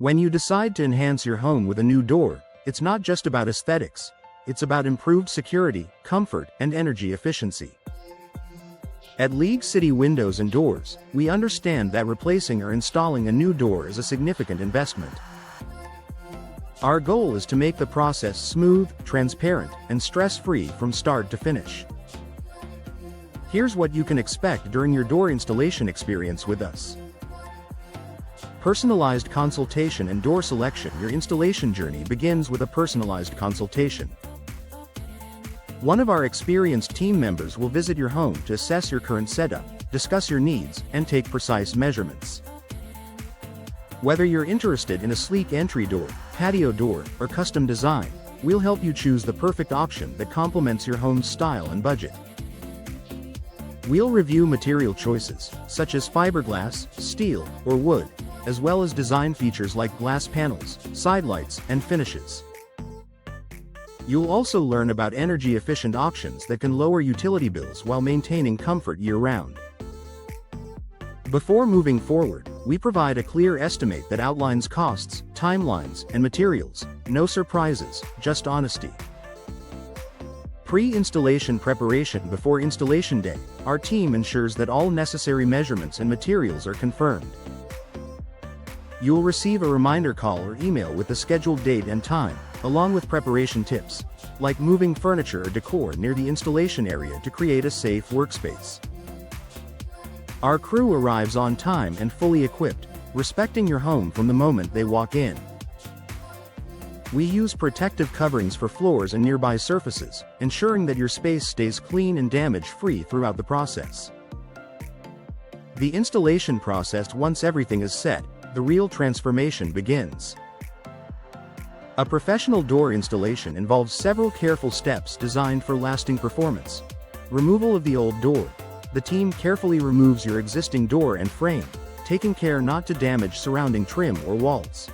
When you decide to enhance your home with a new door, it's not just about aesthetics, it's about improved security, comfort, and energy efficiency. At League City Windows and Doors, we understand that replacing or installing a new door is a significant investment. Our goal is to make the process smooth, transparent, and stress-free from start to finish. Here's what you can expect during your door installation experience with us. Personalized consultation and door selection. Your installation journey begins with a personalized consultation. One of our experienced team members will visit your home to assess your current setup, discuss your needs, and take precise measurements. Whether you're interested in a sleek entry door, patio door, or custom design, we'll help you choose the perfect option that complements your home's style and budget. We'll review material choices, such as fiberglass, steel, or wood, as well as design features like glass panels, side lights, and finishes. You'll also learn about energy-efficient options that can lower utility bills while maintaining comfort year-round. Before moving forward, we provide a clear estimate that outlines costs, timelines, and materials. No surprises, just honesty. Pre-installation preparation. Before installation day, our team ensures that all necessary measurements and materials are confirmed. You'll receive a reminder call or email with the scheduled date and time, along with preparation tips, like moving furniture or decor near the installation area to create a safe workspace. Our crew arrives on time and fully equipped, respecting your home from the moment they walk in. We use protective coverings for floors and nearby surfaces, ensuring that your space stays clean and damage-free throughout the process. The installation process. Once everything is set, the real transformation begins. A professional door installation involves several careful steps designed for lasting performance. Removal of the old door. The team carefully removes your existing door and frame, taking care not to damage surrounding trim or walls.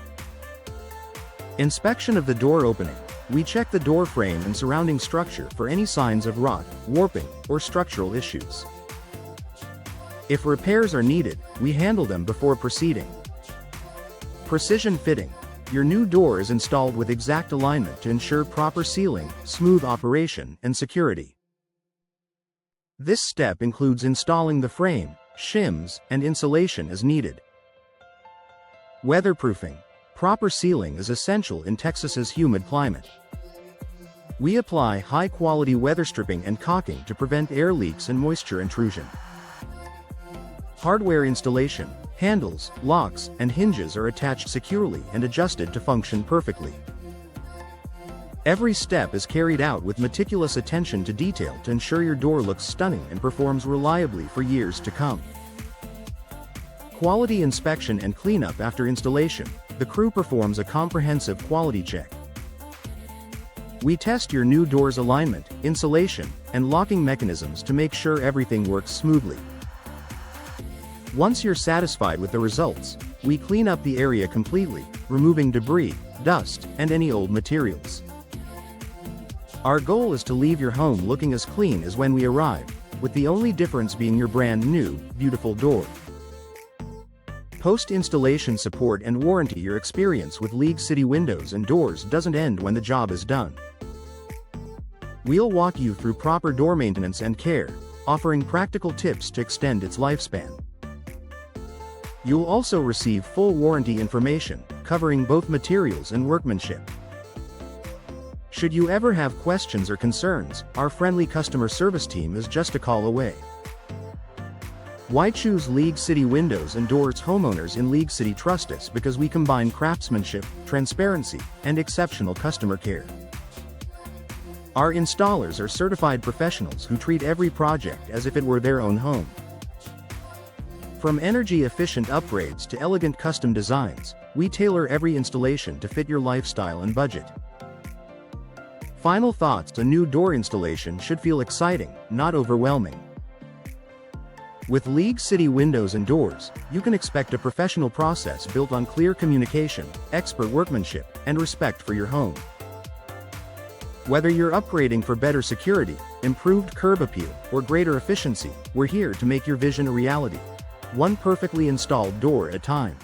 Inspection of the door opening. We check the door frame and surrounding structure for any signs of rot, warping, or structural issues. If repairs are needed, we handle them before proceeding. Precision fitting. Your new door is installed with exact alignment to ensure proper sealing, smooth operation, and security. This step includes installing the frame, shims, and insulation as needed. Weatherproofing. Proper sealing is essential in Texas's humid climate. We apply high-quality weather stripping and caulking to prevent air leaks and moisture intrusion. Hardware installation. Handles, locks, and hinges are attached securely and adjusted to function perfectly. Every step is carried out with meticulous attention to detail to ensure your door looks stunning and performs reliably for years to come. Quality inspection and cleanup. After installation, the crew performs a comprehensive quality check. We test your new door's alignment, insulation, and locking mechanisms to make sure everything works smoothly. Once you're satisfied with the results, we clean up the area completely, removing debris, dust, and any old materials. Our goal is to leave your home looking as clean as when we arrived, with the only difference being your brand new, beautiful door. Post-installation support and warranty. Your experience with League City Windows and Doors doesn't end when the job is done. We'll walk you through proper door maintenance and care, offering practical tips to extend its lifespan. You'll also receive full warranty information, covering both materials and workmanship. Should you ever have questions or concerns, our friendly customer service team is just a call away. Why choose League City Windows and Doors? Homeowners in League City trust us because we combine craftsmanship, transparency, and exceptional customer care. Our installers are certified professionals who treat every project as if it were their own home. From energy-efficient upgrades to elegant custom designs, we tailor every installation to fit your lifestyle and budget. Final thoughts. A new door installation should feel exciting, not overwhelming. With League City Windows and Doors, you can expect a professional process built on clear communication, expert workmanship, and respect for your home. Whether you're upgrading for better security, improved curb appeal, or greater efficiency, we're here to make your vision a reality. One perfectly installed door at a time.